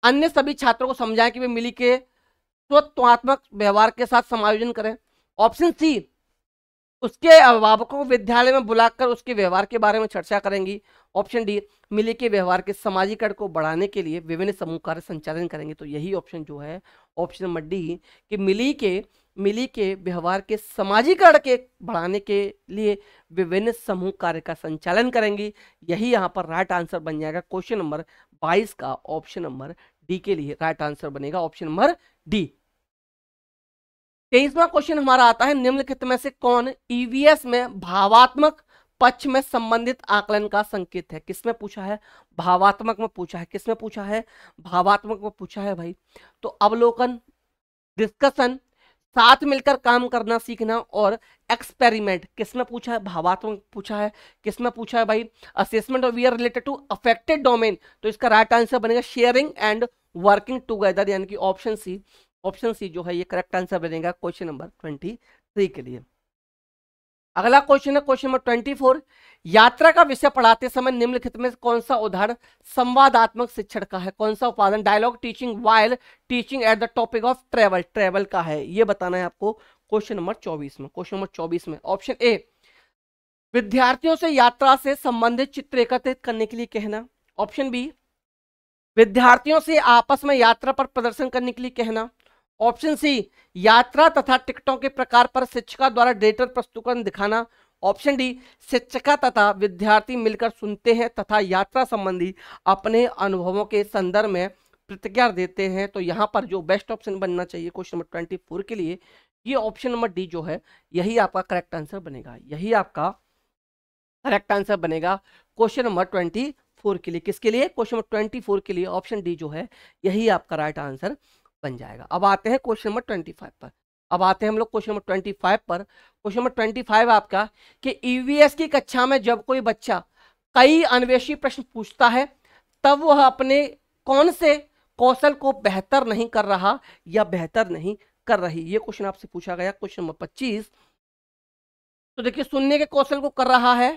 अन्य सभी छात्रों को समझाएं कि वे मिली के स्वत्वात्मक व्यवहार के साथ समायोजन करें। ऑप्शन सी, उसके अभिभावकों को विद्यालय में बुलाकर उसके व्यवहार के बारे में चर्चा करेंगी। ऑप्शन डी, मिली के व्यवहार के सामाजिकरण को बढ़ाने के लिए विभिन्न समूह कार्य संचालन करेंगे। तो यही ऑप्शन जो है ऑप्शन नंबर डी कि मिली के व्यवहार के सामाजिकरण के बढ़ाने के लिए विभिन्न समूह कार्य का संचालन करेंगी। यही यहाँ पर राइट आंसर बन जाएगा क्वेश्चन नंबर 22 का। ऑप्शन नंबर डी के लिए राइट आंसर बनेगा ऑप्शन नंबर डी। 23वां क्वेश्चन हमारा आता है, निम्नलिखित में से कौन ईवीएस में भावात्मक पक्ष में संबंधित आकलन का संकेत है? किसमें पूछा है? भावात्मक में पूछा है। किसमें पूछा है? भावात्मक में पूछा है भाई। तो अवलोकन, डिस्कशन, साथ मिलकर काम करना सीखना और एक्सपेरिमेंट किसमें पूछा है? भावात्मक पूछा है। किसमें पूछा है भाई? Assessment of VR related to affected domain. तो इसका राइट आंसर बनेगा शेयरिंग एंड वर्किंग टुगेदर, यानी कि ऑप्शन सी। ऑप्शन सी जो है ये करेक्ट आंसर बनेगा क्वेश्चन नंबर 23 के लिए। अगला क्वेश्चन है क्वेश्चन नंबर 24। यात्रा का विषय पढ़ाते समय निम्नलिखित में कौन सा उदाहरण संवादात्मक शिक्षण का है? कौन सा उपादान dialogue teaching while teaching at the topic of travel, travel का है? ये बताना है आपको क्वेश्चन नंबर 24 में। क्वेश्चन नंबर 24 में ऑप्शन ए, विद्यार्थियों से यात्रा से संबंधित चित्र एकत्रित करने के लिए कहना। ऑप्शन बी, विद्यार्थियों से आपस में यात्रा पर प्रदर्शन करने के लिए कहना। ऑप्शन सी, यात्रा तथा टिकटों के प्रकार पर शिक्षिका द्वारा डेटा प्रस्तुतिकरण दिखाना। ऑप्शन डी, शिक्षिका तथा विद्यार्थी मिलकर सुनते हैं तथा यात्रा संबंधी अपने अनुभवों के संदर्भ में प्रतिक्रिया देते हैं। तो यहां पर जो बेस्ट ऑप्शन बनना चाहिए क्वेश्चन नंबर 24 के लिए, ये ऑप्शन नंबर डी जो है यही आपका करेक्ट आंसर बनेगा। यही आपका करेक्ट आंसर बनेगा क्वेश्चन नंबर 24 के लिए। किसके लिए? क्वेश्चन नंबर 24 के लिए ऑप्शन डी जो है यही आपका राइट आंसर बन जाएगा। अब आते हैं क्वेश्चन नंबर 25 पर। अब आते हैं हम लोग क्वेश्चन नंबर 25 पर। क्वेश्चन नंबर 25 आपका कि ईवीएस की कक्षा में जब कोई बच्चा कई अन्वेषी प्रश्न पूछता है तब वह अपने कौन से कौशल को बेहतर नहीं कर रहा या बेहतर नहीं कर रही? ये क्वेश्चन आपसे पूछा गया क्वेश्चन नंबर 25। तो देखिए, सुनने के कौशल को कर रहा है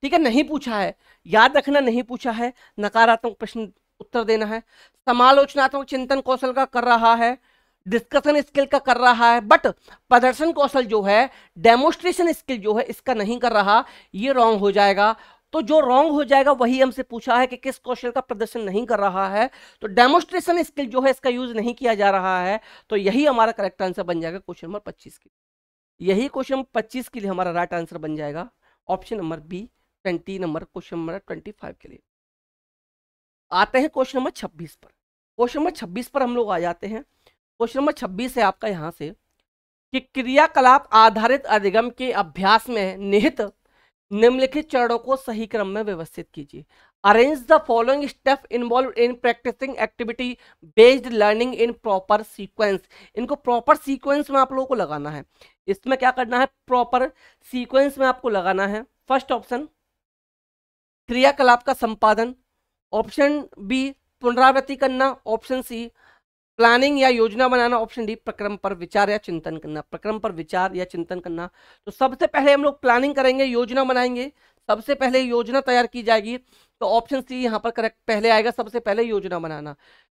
ठीक है, नहीं पूछा है, याद रखना नहीं पूछा है, नकारात्मक प्रश्न उत्तर देना है। समालोचनात्मक चिंतन कौशल का कर रहा है, डिस्कशन स्किल का कर रहा है, बट प्रदर्शन कौशल जो है, डेमोस्ट्रेशन स्किल जो है, इसका नहीं कर रहा, ये रॉन्ग हो जाएगा। तो जो रॉन्ग हो जाएगा वही हमसे पूछा है कि किस कौशल का प्रदर्शन नहीं कर रहा है, तो डेमोस्ट्रेशन स्किल जो है इसका यूज नहीं किया जा रहा है, तो यही हमारा करेक्ट आंसर बन जाएगा क्वेश्चन नंबर 25 के लिए। यही क्वेश्चन नंबर 25 के लिए हमारा राइट आंसर बन जाएगा option number B 20 number question number 25 के लिए। आते हैं क्वेश्चन नंबर 26 पर। क्वेश्चन नंबर 26 पर हम लोग आ जाते हैं। क्वेश्चन नंबर 26 है आपका यहाँ से कि क्रियाकलाप आधारित अधिगम के अभ्यास में निहित निम्नलिखित चरणों को सही क्रम में व्यवस्थित कीजिए। Arrange the following step involve in practising activity based learning in proper sequence. इनको प्रॉपर सीक्वेंस में आप लोगों को लगाना है। इसमें क्या करना है, प्रॉपर सीक्वेंस में आपको लगाना है। फर्स्ट ऑप्शन क्रियाकलाप का संपादन, ऑप्शन बी पुनरावृत्ति करना, ऑप्शन सी प्लानिंग या योजना बनाना, ऑप्शन डी प्रक्रम पर विचार या चिंतन करना। प्रक्रम पर विचार या चिंतन करना, तो सबसे पहले हम लोग प्लानिंग करेंगे, योजना बनाएंगे, सबसे पहले योजना तैयार की जाएगी, तो ऑप्शन सी यहाँ पर करेक्ट पहले आएगा, सबसे पहले योजना बनाना।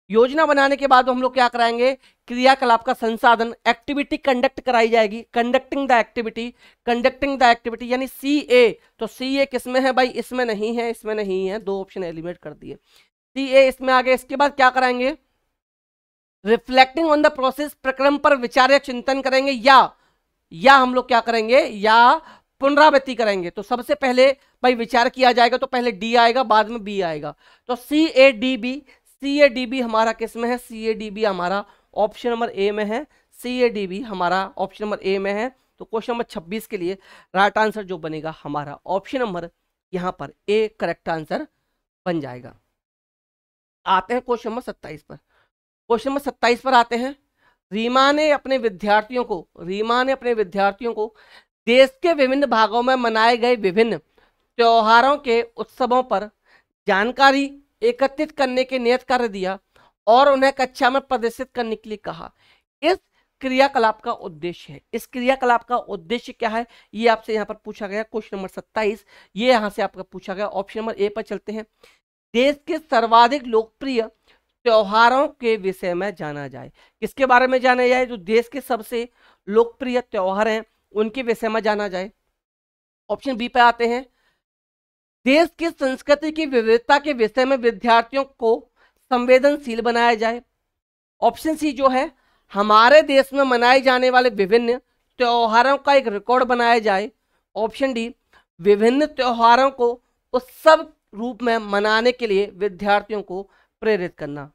योजना बनाने के बाद हम लोग क्या कराएंगे, क्रियाकलाप का संसाधन, एक्टिविटी कंडक्ट कराई जाएगी, कंडक्टिंग द एक्टिविटी यानी सी ए। तो सी ए किस में है भाई, इसमें नहीं है, इसमें नहीं है, दो ऑप्शन एलिमिनेट कर दिए, सी ए इसमें आ गए। इसके बाद क्या कराएंगे, रिफ्लेक्टिंग ऑन द प्रोसेस, प्रक्रम पर विचार या चिंतन करेंगे, या हम लोग क्या करेंगे, या पुनरावृत्ति करेंगे। तो सबसे पहले भाई विचार किया जाएगा, तो पहले डी आएगा, बाद में बी आएगा, तो सी ए डी बी हमारा किस में है, सी ए डी बी हमारा ऑप्शन नंबर ए में है, सी ए डी बी हमारा ऑप्शन नंबर ए में है। तो क्वेश्चन नंबर 26 के लिए राइट आंसर जो बनेगा हमारा ऑप्शन नंबर यहां पर ए करेक्ट आंसर बन जाएगा। आते हैं क्वेश्चन नंबर 27 पर। क्वेश्चन नंबर 27 पर आते हैं। रीमा ने अपने विद्यार्थियों को देश के विभिन्न भागों में मनाए गए विभिन्न त्योहारों के उत्सवों पर जानकारी एकत्रित करने के नियत कार्य दिया और उन्हें कक्षा में प्रदर्शित करने के लिए कहा। इस क्रियाकलाप का उद्देश्य है, इस क्रियाकलाप का उद्देश्य क्या है, ये आपसे यहाँ पर पूछा गया। क्वेश्चन नंबर 27 ये यहाँ से आपका पूछा गया। ऑप्शन नंबर ए पर चलते हैं। देश के सर्वाधिक लोकप्रिय त्योहारों के विषय में जाना जाए। किसके बारे में जाना जाए, जो देश के सबसे लोकप्रिय त्योहार हैं उनके विषय में जाना जाए। ऑप्शन बी पे आते हैं। देश की संस्कृति की विविधता के विषय में विद्यार्थियों को संवेदनशील बनाया जाए। ऑप्शन सी जो है, हमारे देश में मनाए जाने वाले विभिन्न त्योहारों का एक रिकॉर्ड बनाया जाए। ऑप्शन डी, विभिन्न त्योहारों को उत्सव रूप में मनाने के लिए विद्यार्थियों को प्रेरित करना,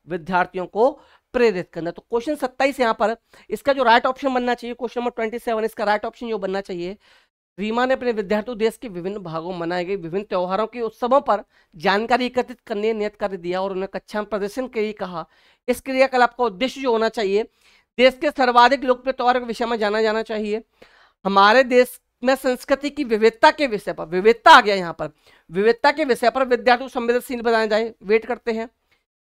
तो क्वेश्चन 27 यहाँ पर इसका जो राइट ऑप्शन बनना चाहिए, क्वेश्चन नंबर 27 इसका राइट ऑप्शन जो बनना चाहिए, रीमा ने अपने विद्यार्थियों देश के विभिन्न भागों में मनाए गए विभिन्न त्योहारों के उत्सवों पर जानकारी एकत्रित करने नियत कार्य दिया और उन्हें कक्षा में प्रदर्शन के लिए कहा। इस क्रियाकलाप का उद्देश्य जो होना चाहिए, देश के सर्वाधिक लोकप्रिय त्योहारों के विषय में जाना जाना चाहिए। हमारे देश में संस्कृति की विविधता के विषय पर, विविधता आ गया यहाँ पर, विविधता के विषय पर विद्यार्थियों को संवेदनशील बनाया जाए। वेट करते हैं।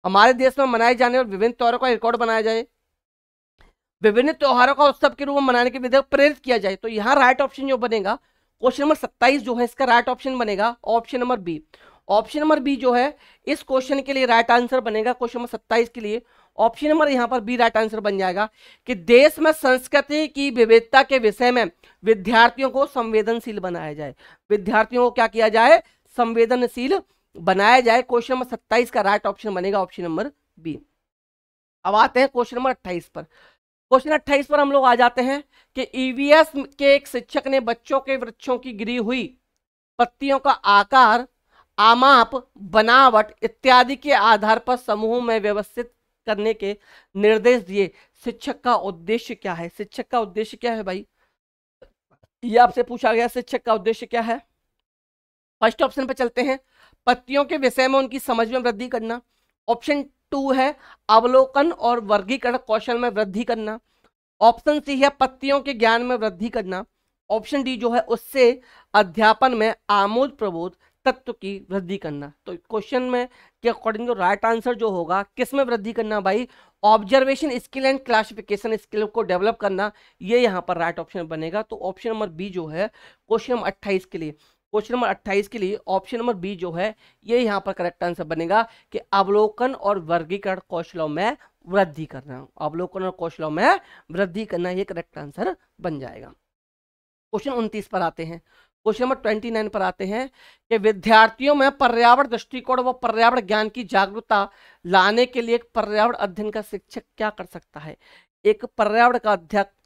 हमारे देश में मनाए जाने वाले विभिन्न त्योहारों का रिकॉर्ड बनाया जाए, विभिन्न त्योहारों का उत्सव के रूप में मनाने के लिए प्रेरित किया जाए। तो यहाँ राइट ऑप्शन जो बनेगा क्वेश्चन नंबर 27 जो है इसका राइट ऑप्शन बनेगा option number B. Option number B जो है इस क्वेश्चन के लिए राइट आंसर बनेगा। क्वेश्चन नंबर 27 के लिए ऑप्शन नंबर यहाँ पर बी राइट आंसर बन जाएगा कि देश में संस्कृति की विविधता के विषय में विद्यार्थियों को संवेदनशील बनाया जाए, विद्यार्थियों को क्या किया जाए, संवेदनशील बनाया जाए। क्वेश्चन नंबर 27 का राइट ऑप्शन बनेगा ऑप्शन नंबर बी। अब आते हैं क्वेश्चन नंबर 28 पर। क्वेश्चन 28 पर हम लोग आ जाते हैं कि ईवीएस के एक शिक्षक ने बच्चों के वृक्षों की गिरी हुई पत्तियों का आकार, आमाप, बनावट इत्यादि के आधार पर समूह में व्यवस्थित करने के निर्देश दिए। शिक्षक का उद्देश्य क्या है, शिक्षक का उद्देश्य क्या है भाई, ये आपसे पूछा गया शिक्षक का उद्देश्य क्या है। फर्स्ट ऑप्शन पे चलते हैं, पत्तियों के विषय में उनकी समझ में वृद्धि करना। ऑप्शन 2 है अवलोकन और वर्गीकरण कौशल में वृद्धि करना। ऑप्शन सी है पत्तियों के ज्ञान में वृद्धि करना। ऑप्शन डी जो है उससे अध्यापन में आमोद प्रबोध तत्व की वृद्धि करना। तो क्वेश्चन में के अकॉर्डिंग जो राइट आंसर जो होगा किस में वृद्धि करना भाई, observation skill and classification skill को डेवलप करना, ये यहाँ पर राइट ऑप्शन बनेगा। तो ऑप्शन नंबर बी जो है क्वेश्चन नंबर 28 के लिए क्वेश्चन नंबर 28 के लिए ऑप्शन नंबर बी जो है ये यहाँ पर करेक्ट आंसर बनेगा कि अवलोकन और वर्गीकरण कौशलों में वृद्धि करना। अवलोकन और कौशलों में वृद्धि करना, ये करेक्ट आंसर बन जाएगा। क्वेश्चन 29 पर आते हैं। क्वेश्चन नंबर 29 पर आते हैं कि विद्यार्थियों में पर्यावरण दृष्टिकोण व पर्यावरण ज्ञान की जागरूकता लाने के लिए एक पर्यावरण अध्ययन का शिक्षक क्या कर सकता है। एक पर्यावरण का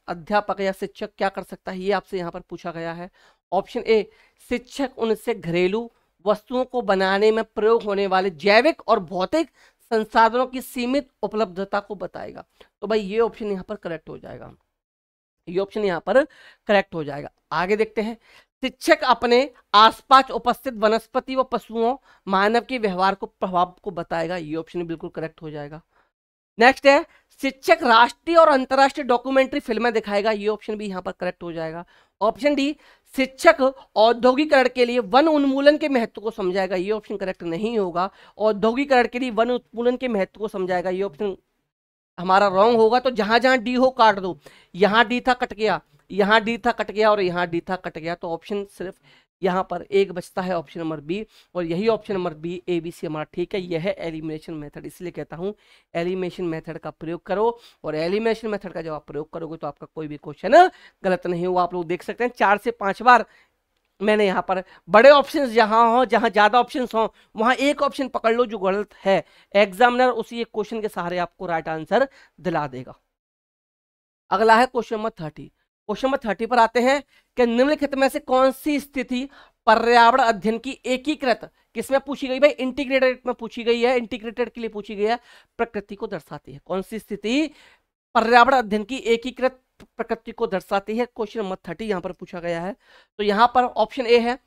अध्यापक या शिक्षक क्या कर सकता है, ये आपसे यहाँ पर पूछा गया है। ऑप्शन ए, शिक्षक उनसे घरेलू वस्तुओं को बनाने में प्रयोग होने वाले जैविक और भौतिक संसाधनों की सीमित उपलब्धता को बताएगा। तो भाई ये ऑप्शन यहाँ पर करेक्ट हो जाएगा, ये ऑप्शन यहाँ पर करेक्ट हो जाएगा। आगे देखते हैं, शिक्षक अपने आसपास उपस्थित वनस्पति व पशुओं मानव के व्यवहार को प्रभाव को बताएगा। ये ऑप्शन बिल्कुल करेक्ट हो जाएगा। नेक्स्ट है, शिक्षक राष्ट्रीय और अंतरराष्ट्रीय डॉक्यूमेंट्री फिल्में दिखाएगा। ये ऑप्शन भी यहाँ पर करेक्ट हो जाएगा। ऑप्शन डी, शिक्षक औद्योगिकरण के लिए वन उन्मूलन के महत्व को समझाएगा। ये ऑप्शन करेक्ट नहीं होगा। औद्योगिकरण के लिए वन उन्मूलन के महत्व को समझाएगा, ये ऑप्शन हमारा रॉन्ग होगा। तो जहां जहां डी हो काट दो, यहां डी था कट गया, यहां डी था कट गया और यहां डी था कट गया। तो ऑप्शन सिर्फ यहां पर एक बचता है, ऑप्शन नंबर बी, और यही option number B A B C हमारा ठीक है। यह है एलिमिनेशन मेथड, इसलिए कहता हूं एलिमिनेशन मेथड का प्रयोग करो, और एलिमिनेशन मेथड का जब आप प्रयोग करोगे तो आपका कोई भी क्वेश्चन गलत नहीं होगा। आप लोग देख सकते हैं 4 से 5 बार मैंने यहाँ पर बड़े ऑप्शंस जहां हो, जहां ज्यादा ऑप्शंस हो, वहां एक ऑप्शन पकड़ लो जो गलत है, एग्जामिनर उसी एक क्वेश्चन के सहारे आपको राइट आंसर दिला देगा। अगला है क्वेश्चन नंबर 30। क्वेश्चन नंबर 30 पर आते हैं कि निम्नलिखित में से कौन सी स्थिति पर्यावरण अध्ययन की एकीकृत, किसमें पूछी गई भाई, इंटीग्रेटेड में पूछी गई है, इंटीग्रेटेड के लिए पूछी गई है, प्रकृति को दर्शाती है। कौन सी स्थिति पर्यावरण अध्ययन की एकीकृत प्रकृति को दर्शाती है, क्वेश्चन नंबर 30 यहां पर पूछा गया है। तो यहां पर ऑप्शन ए है,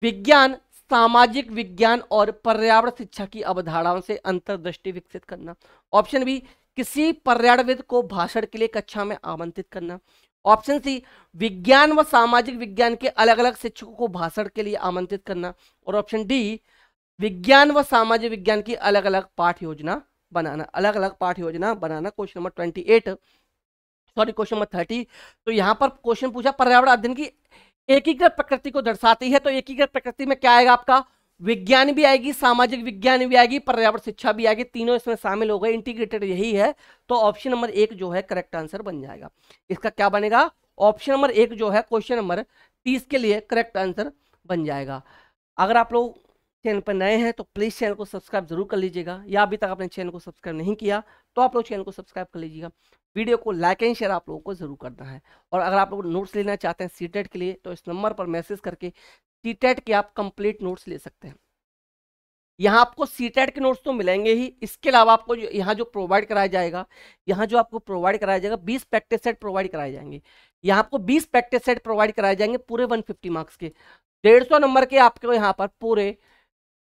विज्ञान, सामाजिक विज्ञान और पर्यावरण शिक्षा की अवधारणाओं से अंतर्दृष्टि विकसित करना। ऑप्शन बी, किसी पर्यावरणविद को भाषण के लिए कक्षा में आमंत्रित करना। ऑप्शन सी, विज्ञान व सामाजिक विज्ञान के अलग अलग शिक्षकों को भाषण के लिए आमंत्रित करना। और ऑप्शन डी, विज्ञान व सामाजिक विज्ञान की अलग अलग पाठ योजना बनाना, अलग अलग पाठ योजना बनाना। Question number 28 sorry question number 30। तो यहां पर क्वेश्चन पूछा पर्यावरण अध्ययन की एकीकृत प्रकृति को दर्शाती है। तो एकीकृत प्रकृति में क्या आएगा आपका, विज्ञान भी आएगी, सामाजिक विज्ञान भी आएगी, पर्यावरण शिक्षा भी आएगी, तीनों इसमें शामिल हो गए, इंटीग्रेटेड यही है। तो ऑप्शन नंबर 1 जो है करेक्ट आंसर बन जाएगा। इसका क्या बनेगा, ऑप्शन नंबर 1 जो है क्वेश्चन नंबर 30 के लिए करेक्ट आंसर बन जाएगा। अगर आप लोग चैनल पर नए हैं तो प्लीज चैनल को सब्सक्राइब जरूर कर लीजिएगा, या अभी तक आपने चैनल को सब्सक्राइब नहीं किया तो आप लोग चैनल को सब्सक्राइब कर लीजिएगा। वीडियो को लाइक एंड शेयर आप लोगों को जरूर करना है। और अगर आप लोग नोट्स लेना चाहते हैं सीटेट के लिए तो इस नंबर पर मैसेज करके सीटेट के आप कंप्लीट नोट्स ले सकते हैं। यहाँ आपको सीटेट के नोट्स तो मिलेंगे ही, इसके अलावा आपको यहाँ जो प्रोवाइड कराया जाएगा, यहाँ जो आपको प्रोवाइड कराया जाएगा 20 प्रैक्टिस सेट प्रोवाइड कराए जाएंगे। यहाँ आपको 20 प्रैक्टिस सेट प्रोवाइड कराए जाएंगे पूरे 150 मार्क्स के, 150 नंबर के आपको यहाँ पर पूरे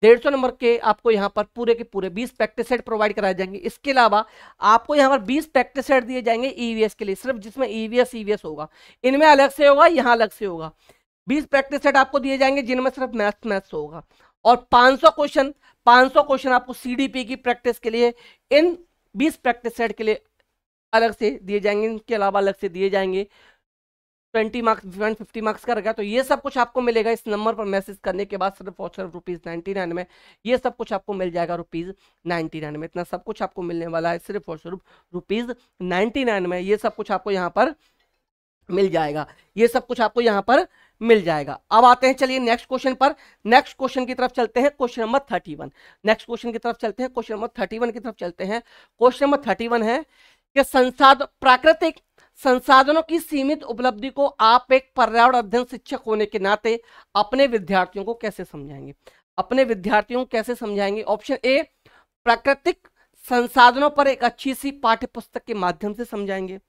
150 नंबर के आपको यहाँ पर पूरे के पूरे 20 प्रैक्टिस सेट प्रोवाइड कराए जाएंगे। इसके अलावा आपको यहाँ पर 20 प्रैक्टिस सेट दिए जाएंगे ईवीएस के लिए, सिर्फ जिसमें ईवीएस होगा, इनमें अलग से होगा, यहाँ अलग से होगा। 20 प्रैक्टिस सेट आपको दिए जाएंगे जिनमें सिर्फ मैथ्स होगा, और 500 क्वेश्चन आपको सीडीपी की प्रैक्टिस के लिए इन 20 प्रैक्टिस सेट के लिए अलग से दिए जाएंगे। इनके अलावा अलग से दिए जाएंगे 20 मार्क्स 150 मार्क्स का रहेगा। तो ये सब कुछ आपको मिलेगा इस नंबर पर मैसेज करने के बाद, सिर्फ और सिर्फ ₹99 में ये सब कुछ आपको मिल जाएगा, ₹99 में। इतना सब कुछ आपको मिलने वाला है सिर्फ और सिर्फ ₹99 में। ये सब कुछ आपको यहाँ पर मिल जाएगा, ये सब कुछ आपको यहाँ पर मिल जाएगा। अब आते हैं चलिए नेक्स्ट क्वेश्चन पर, नेक्स्ट क्वेश्चन की तरफ चलते हैं, क्वेश्चन नंबर 31। नेक्स्ट क्वेश्चन की तरफ चलते हैं, क्वेश्चन नंबर 31 की तरफ चलते हैं। क्वेश्चन नंबर 31 है कि प्राकृतिक संसाधनों की सीमित उपलब्धि को आप एक पर्यावरण अध्ययन शिक्षक होने के नाते अपने विद्यार्थियों को कैसे समझाएंगे, अपने विद्यार्थियों को कैसे समझाएंगे। ऑप्शन ए, प्राकृतिक संसाधनों पर एक अच्छी सी पाठ्य पुस्तक के माध्यम से समझाएंगे।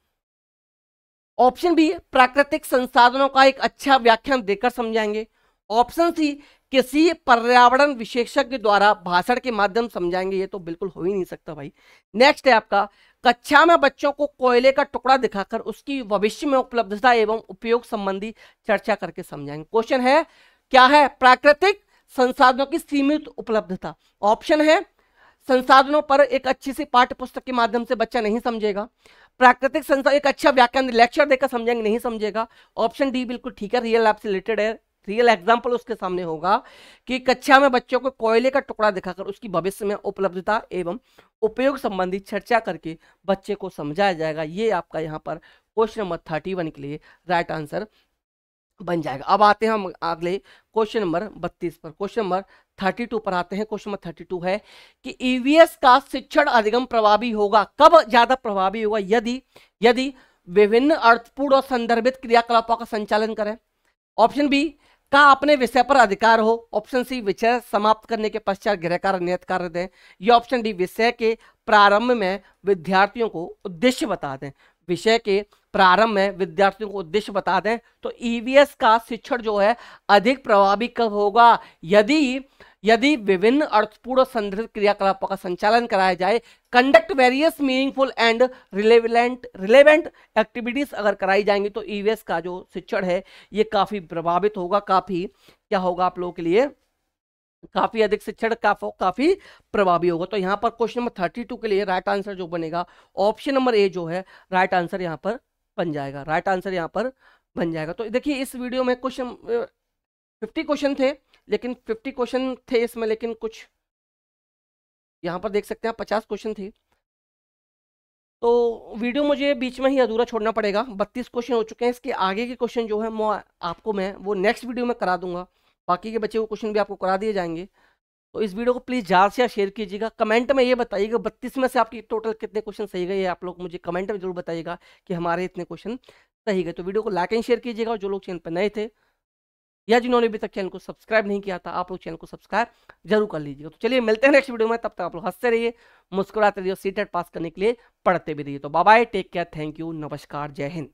ऑप्शन बी, प्राकृतिक संसाधनों का एक अच्छा व्याख्यान देकर समझाएंगे। ऑप्शन सी, किसी पर्यावरण विशेषज्ञ द्वारा भाषण के माध्यम समझाएंगे। ये तो बिल्कुल हो ही नहीं सकता भाई। नेक्स्ट है आपका, कक्षा में बच्चों को कोयले का टुकड़ा दिखाकर उसकी भविष्य में उपलब्धता एवं उपयोग संबंधी चर्चा करके समझाएंगे। क्वेश्चन है क्या है, प्राकृतिक संसाधनों की सीमित उपलब्धता। ऑप्शन है संसाधनों पर एक अच्छी सी पाठ्य पुस्तक के माध्यम से बच्चा नहीं समझेगा। प्राकृतिक संसाधन एक अच्छा व्याख्यान लेक्चर देकर समझेंगे, नहीं समझेगा। ऑप्शन डी बिल्कुल ठीक है, रियल लाइफ से रिलेटेड है, रियल एग्जाम्पल उसके सामने होगा कि कक्षा में बच्चों को कोयले का टुकड़ा दिखाकर उसकी भविष्य में उपलब्धता एवं उपयोग संबंधी चर्चा करके बच्चे को समझाया जाएगा। ये आपका यहाँ पर क्वेश्चन नंबर 31 के लिए राइट आंसर बन जाएगा। अब आते हैं हम अगले क्वेश्चन नंबर 32 पर। क्वेश्चन नंबर 32 पर आते हैं। क्वेश्चन नंबर 32 है कि ईवीएस का शिक्षण अधिगम प्रभावी होगा, कब ज्यादा प्रभावी होगा? यदि विभिन्न अर्थपूर्ण और संदर्भित क्रियाकलापों का संचालन करें। ऑप्शन बी, का अपने विषय पर अधिकार हो। ऑप्शन सी, विषय समाप्त करने के पश्चात गृह कार्य नियत कार्य दें। या ऑप्शन डी, विषय के प्रारंभ में विद्यार्थियों को उद्देश्य बता दें। विषय के प्रारंभ में विद्यार्थियों को उद्देश्य बता दें। तो ईवीएस का शिक्षण जो है अधिक प्रभावी कब होगा? यदि विभिन्न अर्थपूर्ण संदर्भित क्रियाकलापों का संचालन कराया जाए, conduct various meaningful and relevant activities अगर कराई जाएंगी तो ईवीएस का जो शिक्षण है ये काफी प्रभावित होगा, काफी क्या होगा आप लोगों के लिए, काफी अधिक शिक्षण काफी प्रभावी होगा। तो यहाँ पर क्वेश्चन नंबर 32 के लिए राइट आंसर जो बनेगा ऑप्शन नंबर ए जो है राइट आंसर यहाँ पर बन जाएगा। राइट आंसर यहाँ पर बन जाएगा। तो देखिए इस वीडियो में क्वेश्चन 50 क्वेश्चन थे, लेकिन 50 क्वेश्चन थे इसमें, लेकिन कुछ यहाँ पर देख सकते हैं 50 क्वेश्चन थे, तो वीडियो मुझे बीच में ही अधूरा छोड़ना पड़ेगा। 32 क्वेश्चन हो चुके हैं। इसके आगे के क्वेश्चन जो है मैं वो नेक्स्ट वीडियो में करा दूंगा। बाकी के बचे हुए क्वेश्चन भी आपको करा दिए जाएंगे। तो इस वीडियो को प्लीज़ ज़्यादा से शेयर कीजिएगा। कमेंट में ये बताइएगा 32 में से आपकी टोटल कितने क्वेश्चन सही गए, आप लोग मुझे कमेंट में जरूर बताइएगा कि हमारे इतने क्वेश्चन सही गए। तो वीडियो को लाइक एंड शेयर कीजिएगा। और जो लोग चैनल पर नए थे या जिन्होंने अभी तक चैनल को सब्सक्राइब नहीं किया था, आप लोग चैनल को सब्सक्राइब जरूर कर लीजिएगा। तो चलिए मिलते हैं नेक्स्ट वीडियो में। तब तक आप लोग हंसते रहिए, मुस्कुराते रहिए, सीटेट पास करने के लिए पढ़ते भी रहिए। तो bye bye, take care, thank you, नमस्कार, जय हिंद।